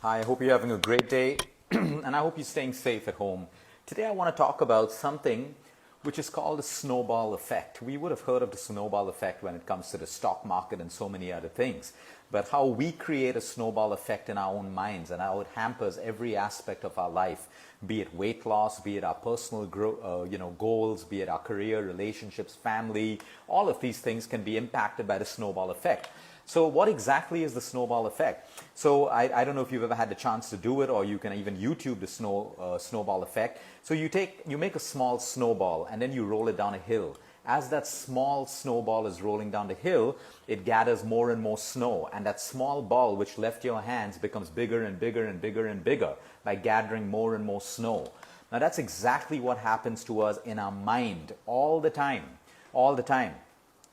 Hi, I hope you're having a great day and I hope you're staying safe at home. Today I want to talk about something which is called the snowball effect. We would have heard of the snowball effect when it comes to the stock market and so many other things. But how we create a snowball effect in our own minds and how it hampers every aspect of our life, be it weight loss, be it our personal goals, be it our career, relationships, family, all of these things can be impacted by the snowball effect. So what exactly is the snowball effect? So I don't know if you've ever had the chance to do it, or you can even YouTube the snowball effect. So you make a small snowball and then you roll it down a hill. As that small snowball is rolling down the hill, it gathers more and more snow, and that small ball which left your hands becomes bigger and bigger and bigger and bigger by gathering more and more snow. Now that's exactly what happens to us in our mind all the time. All the time.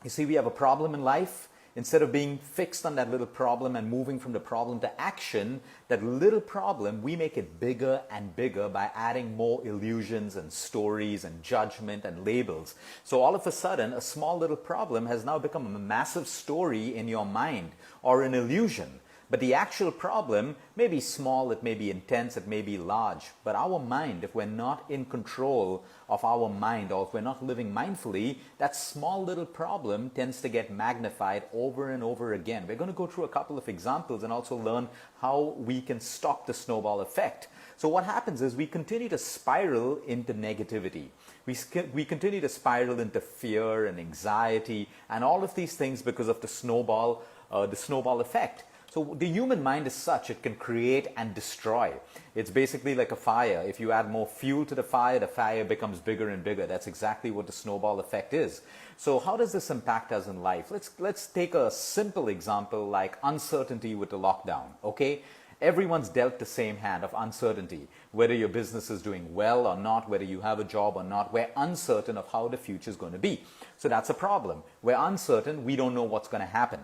You see, we have a problem in life. Instead of being fixed on that little problem and moving from the problem to action, that little problem, we make it bigger and bigger by adding more illusions and stories and judgment and labels. So all of a sudden, a small little problem has now become a massive story in your mind or an illusion. But the actual problem may be small, it may be intense, it may be large. But our mind, if we're not in control of our mind, or if we're not living mindfully, that small little problem tends to get magnified over and over again. We're going to go through a couple of examples and also learn how we can stop the snowball effect. So what happens is we continue to spiral into negativity. We continue to spiral into fear and anxiety and all of these things because of the snowball effect. So the human mind is such, it can create and destroy. It's basically like a fire. If you add more fuel to the fire becomes bigger and bigger. That's exactly what the snowball effect is. So how does this impact us in life? Let's take a simple example like uncertainty with the lockdown, okay? Everyone's dealt the same hand of uncertainty. Whether your business is doing well or not, whether you have a job or not, we're uncertain of how the future is going to be. So that's a problem. We're uncertain, we don't know what's going to happen.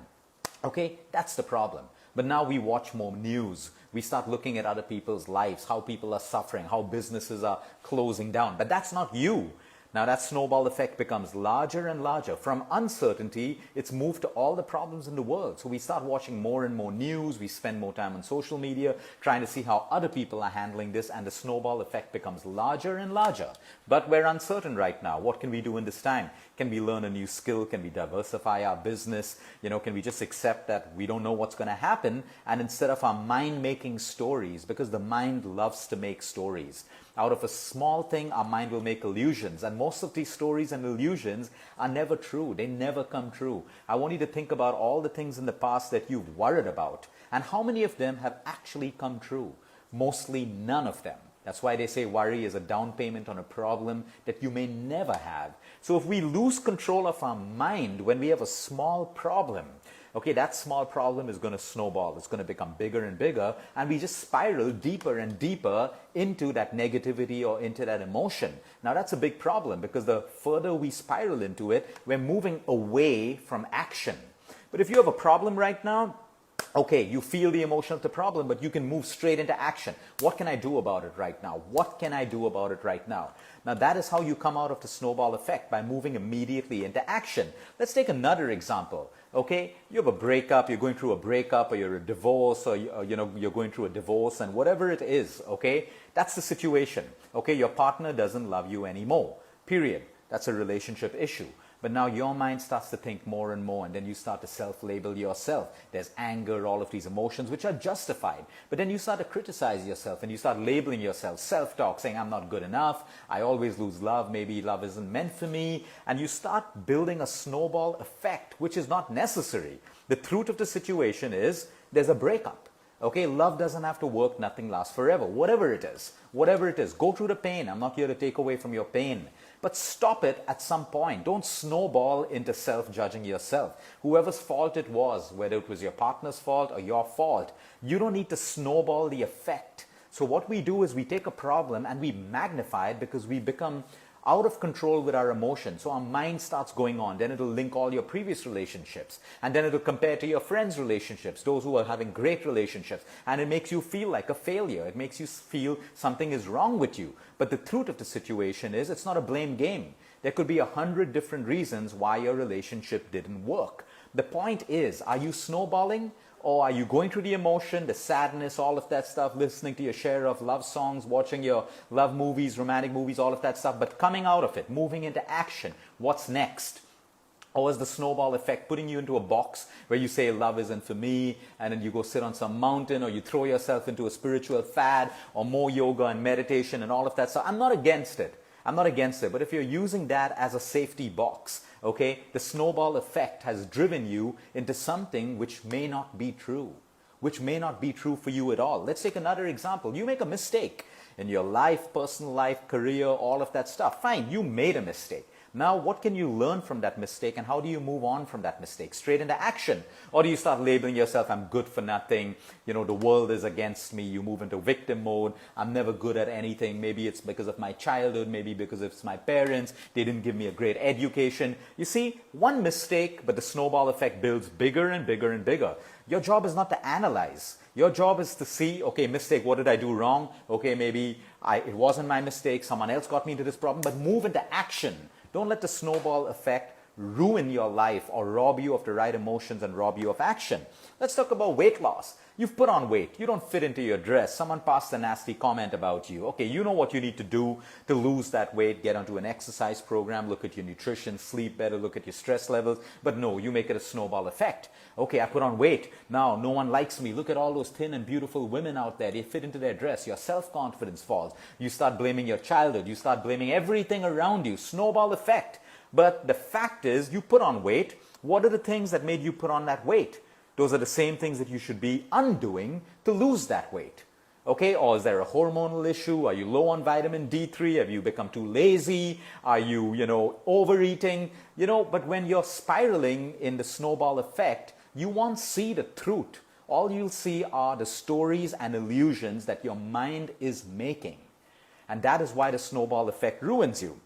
Okay, that's the problem. But now we watch more news. We start looking at other people's lives, how people are suffering, how businesses are closing down. But that's not you. Now that snowball effect becomes larger and larger. From uncertainty, it's moved to all the problems in the world. So we start watching more and more news. We spend more time on social media trying to see how other people are handling this, and the snowball effect becomes larger and larger. But we're uncertain right now. What can we do in this time? Can we learn a new skill? Can we diversify our business? Can we just accept that we don't know what's going to happen? And instead of our mind making stories, because the mind loves to make stories. Out of a small thing, our mind will make illusions. And most of these stories and illusions are never true. They never come true. I want you to think about all the things in the past that you've worried about. And how many of them have actually come true? Mostly none of them. That's why they say worry is a down payment on a problem that you may never have. So if we lose control of our mind when we have a small problem, okay, that small problem is going to snowball. It's going to become bigger and bigger, and we just spiral deeper and deeper into that negativity or into that emotion. Now that's a big problem, because the further we spiral into it, we're moving away from action. But if you have a problem right now, okay, you feel the emotion of the problem, but you can move straight into action. What can I do about it right now? What can I do about it right now? Now that is how you come out of the snowball effect, by moving immediately into action. Let's take another example. Okay, you have a breakup, you're going through a breakup, or you're a divorce, or you're going through a divorce, and whatever it is, okay, that's the situation. Okay, your partner doesn't love you anymore, period. That's a relationship issue. But now your mind starts to think more and more, and then you start to self-label yourself. There's anger, all of these emotions which are justified. But then you start to criticize yourself, and you start labeling yourself, self-talk, saying I'm not good enough, I always lose love, maybe love isn't meant for me. And you start building a snowball effect, which is not necessary. The truth of the situation is there's a breakup. Okay, love doesn't have to work, nothing lasts forever. Whatever it is, go through the pain. I'm not here to take away from your pain. But stop it at some point. Don't snowball into self-judging yourself. Whoever's fault it was, whether it was your partner's fault or your fault, you don't need to snowball the effect. So what we do is we take a problem and we magnify it, because we become out of control with our emotions. So our mind starts going on. Then it'll link all your previous relationships. And then it'll compare to your friends' relationships, those who are having great relationships. And it makes you feel like a failure. It makes you feel something is wrong with you. But the truth of the situation is it's not a blame game. There could be 100 different reasons why your relationship didn't work. The point is, are you snowballing Or are you going through the emotion, the sadness, all of that stuff, listening to your share of love songs, watching your love movies, romantic movies, all of that stuff, but coming out of it, moving into action? What's next? Or is the snowball effect putting you into a box where you say love isn't for me, and then you go sit on some mountain, or you throw yourself into a spiritual fad, or more yoga and meditation and all of that? So I'm not against it. I'm not against it. But if you're using that as a safety box, okay, the snowball effect has driven you into something which may not be true, which may not be true for you at all. Let's take another example. You make a mistake in your life, personal life, career, all of that stuff. Fine, you made a mistake. Now, what can you learn from that mistake, and how do you move on from that mistake? Straight into action. Or do you start labeling yourself, I'm good for nothing, the world is against me, you move into victim mode, I'm never good at anything, maybe it's because of my childhood, maybe because it's my parents, they didn't give me a great education. You see, one mistake, but the snowball effect builds bigger and bigger and bigger. Your job is not to analyze. Your job is to see, okay, mistake, what did I do wrong? Okay, maybe it wasn't my mistake, someone else got me into this problem, but move into action. Don't let the snowball effect ruin your life or rob you of the right emotions and rob you of action. Let's talk about weight loss. You've put on weight. You don't fit into your dress. Someone passed a nasty comment about you. Okay, you know what you need to do to lose that weight. Get onto an exercise program. Look at your nutrition. Sleep better. Look at your stress levels. But no, you make it a snowball effect. Okay, I put on weight. Now, no one likes me. Look at all those thin and beautiful women out there. They fit into their dress. Your self-confidence falls. You start blaming your childhood. You start blaming everything around you. Snowball effect. But the fact is, you put on weight. What are the things that made you put on that weight? Those are the same things that you should be undoing to lose that weight. Okay, or is there a hormonal issue? Are you low on vitamin D3? Have you become too lazy? Are you, overeating? But when you're spiraling in the snowball effect, you won't see the truth. All you'll see are the stories and illusions that your mind is making. And that is why the snowball effect ruins you.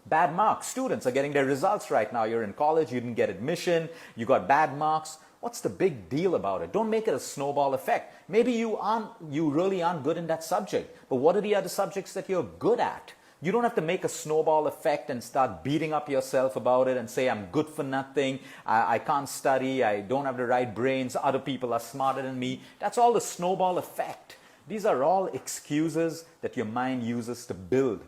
Bad marks. Students are getting their results right now. You're in college, you didn't get admission, you got bad marks. What's the big deal about it? Don't make it a snowball effect. Maybe you really aren't good in that subject. But what are the other subjects that you're good at? You don't have to make a snowball effect and start beating up yourself about it and say, I'm good for nothing, I can't study, I don't have the right brains, other people are smarter than me. That's all the snowball effect. These are all excuses that your mind uses to build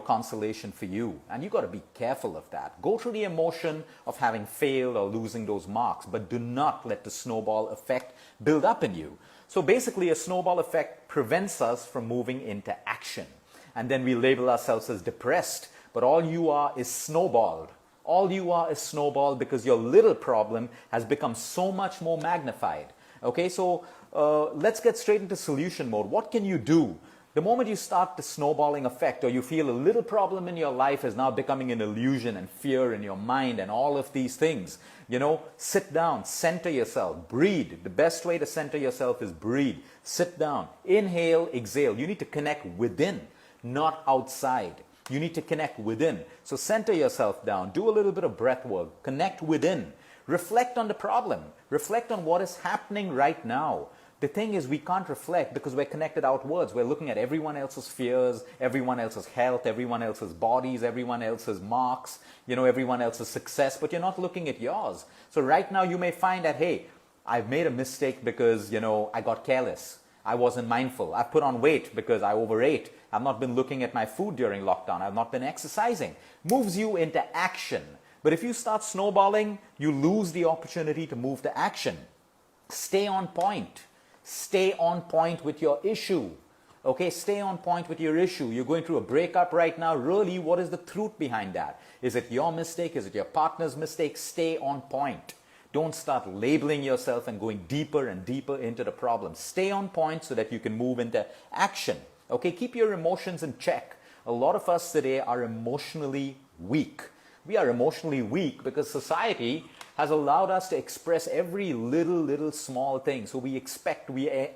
consolation for you. And you got to be careful of that. Go through the emotion of having failed or losing those marks, but do not let the snowball effect build up in you. So basically, a snowball effect prevents us from moving into action. And then we label ourselves as depressed, but all you are is snowballed. All you are is snowballed because your little problem has become so much more magnified. Okay, so let's get straight into solution mode. What can you do? The moment you start the snowballing effect, or you feel a little problem in your life is now becoming an illusion and fear in your mind and all of these things, sit down, center yourself, breathe. The best way to center yourself is breathe. Sit down, inhale, exhale. You need to connect within, not outside. You need to connect within. So center yourself down, do a little bit of breath work, connect within. Reflect on the problem. Reflect on what is happening right now. The thing is, we can't reflect because we're connected outwards. We're looking at everyone else's fears, everyone else's health, everyone else's bodies, everyone else's marks, everyone else's success, but you're not looking at yours. So right now you may find that, hey, I've made a mistake because, I got careless. I wasn't mindful. I put on weight because I overate. I've not been looking at my food during lockdown. I've not been exercising. Moves you into action. But if you start snowballing, you lose the opportunity to move to action. Stay on point. Stay on point with your issue. Okay, stay on point with your issue. You're going through a breakup right now. Really, what is the truth behind that? Is it your mistake? Is it your partner's mistake? Stay on point. Don't start labeling yourself and going deeper and deeper into the problem. Stay on point so that you can move into action. Okay, keep your emotions in check. A lot of us today are emotionally weak. We are emotionally weak because society has allowed us to express every little small thing. So we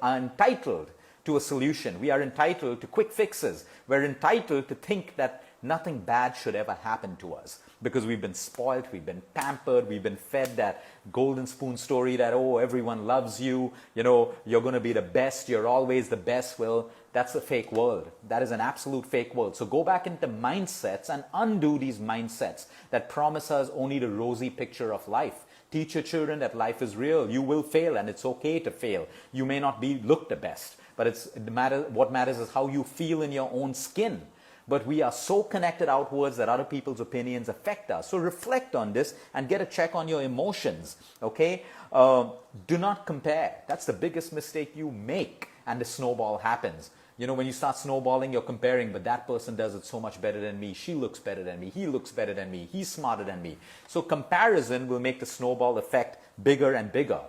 are entitled to a solution. We are entitled to quick fixes. We're entitled to think that nothing bad should ever happen to us because we've been spoiled, we've been pampered, we've been fed that golden spoon story that, oh, everyone loves you, you're going to be the best, you're always the best. Well, that's a fake world. That is an absolute fake world. So go back into mindsets and undo these mindsets that promise us only the rosy picture of life. Teach your children that life is real. You will fail, and it's okay to fail. You may not look the best, but what matters is how you feel in your own skin. But we are so connected outwards that other people's opinions affect us. So reflect on this and get a check on your emotions, okay? Do not compare. That's the biggest mistake you make, and the snowball happens. You know, when you start snowballing, you're comparing, but that person does it so much better than me. She looks better than me. He looks better than me. He's smarter than me. So comparison will make the snowball effect bigger and bigger.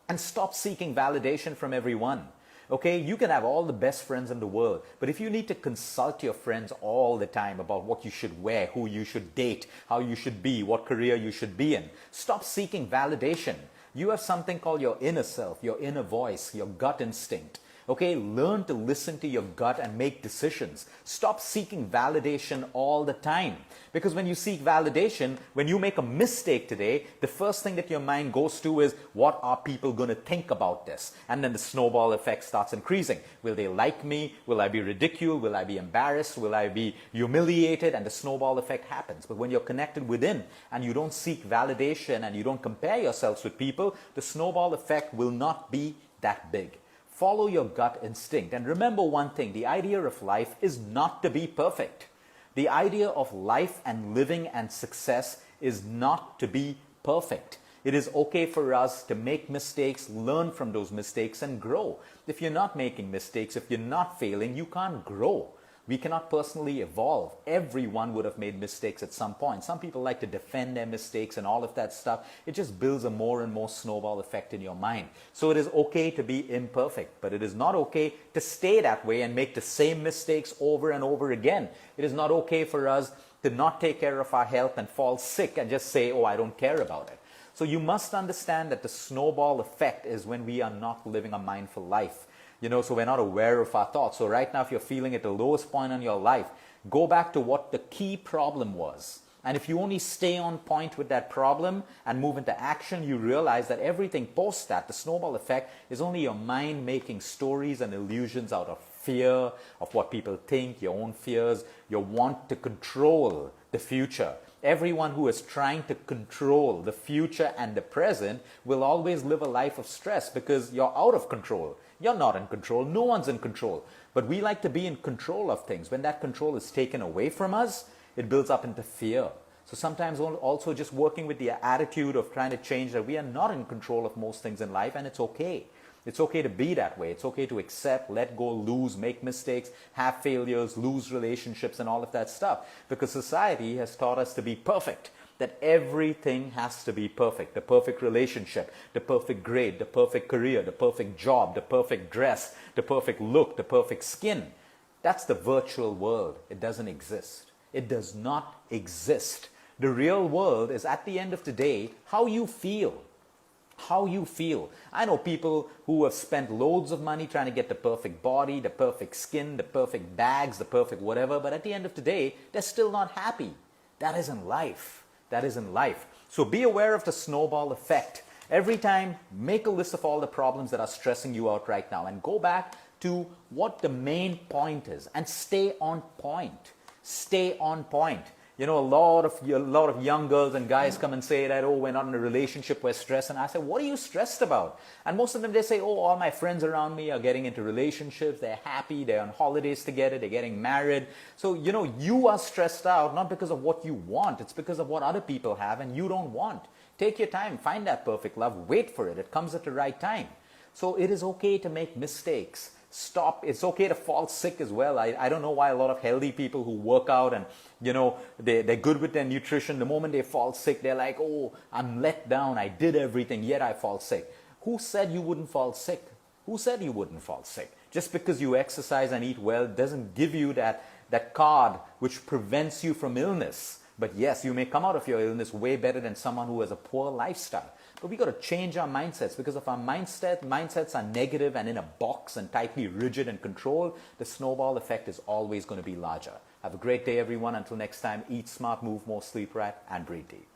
And stop seeking validation from everyone. Okay, you can have all the best friends in the world, but if you need to consult your friends all the time about what you should wear, who you should date, how you should be, what career you should be in, stop seeking validation. You have something called your inner self, your inner voice, your gut instinct. Okay, learn to listen to your gut and make decisions. Stop seeking validation all the time. Because when you seek validation, when you make a mistake today, the first thing that your mind goes to is, what are people going to think about this? And then the snowball effect starts increasing. Will they like me? Will I be ridiculed? Will I be embarrassed? Will I be humiliated? And the snowball effect happens. But when you're connected within and you don't seek validation and you don't compare yourselves with people, the snowball effect will not be that big. Follow your gut instinct. And remember one thing, the idea of life is not to be perfect. The idea of life and living and success is not to be perfect. It is okay for us to make mistakes, learn from those mistakes, and grow. If you're not making mistakes, if you're not failing, you can't grow. We cannot personally evolve. Everyone would have made mistakes at some point. Some people like to defend their mistakes and all of that stuff. It just builds a more and more snowball effect in your mind. So it is okay to be imperfect, but it is not okay to stay that way and make the same mistakes over and over again. It is not okay for us to not take care of our health and fall sick and just say, oh, I don't care about it. So you must understand that the snowball effect is when we are not living a mindful life. You know, so we're not aware of our thoughts. So right now, if you're feeling at the lowest point in your life, go back to what the key problem was. And if you only stay on point with that problem and move into action, you realize that everything post that, the snowball effect, is only your mind making stories and illusions out of fear, of what people think, your own fears, your want to control the future. Everyone who is trying to control the future and the present will always live a life of stress because you're out of control. You're not in control. No one's in control. But we like to be in control of things. When that control is taken away from us, it builds up into fear. So sometimes also just working with the attitude of trying to change that we are not in control of most things in life, and it's okay. It's okay to be that way. It's okay to accept, let go, lose, make mistakes, have failures, lose relationships and all of that stuff. Because society has taught us to be perfect. That everything has to be perfect. The perfect relationship, the perfect grade, the perfect career, the perfect job, the perfect dress, the perfect look, the perfect skin. That's the virtual world. It doesn't exist. It does not exist. The real world is, at the end of the day, how you feel. How you feel. I know people who have spent loads of money trying to get the perfect body, the perfect skin, the perfect bags, the perfect whatever, but at the end of the day, they're still not happy. That isn't life. That isn't life. So be aware of the snowball effect. Every time, make a list of all the problems that are stressing you out right now and go back to what the main point is and stay on point. Stay on point. You know, a lot of young girls and guys come and say that, oh, we're not in a relationship, we're stressed. And I say, what are you stressed about? And most of them, they say, oh, all my friends around me are getting into relationships. They're happy. They're on holidays together. They're getting married. So, you know, you are stressed out, not because of what you want. It's because of what other people have and you don't want. Take your time. Find that perfect love. Wait for it. It comes at the right time. So it is okay to make mistakes. Stop. It's okay to fall sick as well. I don't know why a lot of healthy people who work out and, you know, they're good with their nutrition. The moment they fall sick, they're like, oh, I'm let down. I did everything, yet I fall sick. Who said you wouldn't fall sick? Who said you wouldn't fall sick? Just because you exercise and eat well doesn't give you that card which prevents you from illness. But yes, you may come out of your illness way better than someone who has a poor lifestyle. But we got to change our mindsets, because if our mindsets are negative and in a box and tightly rigid and controlled, the snowball effect is always going to be larger. Have a great day, everyone. Until next time, eat smart, move more, sleep right, and breathe deep.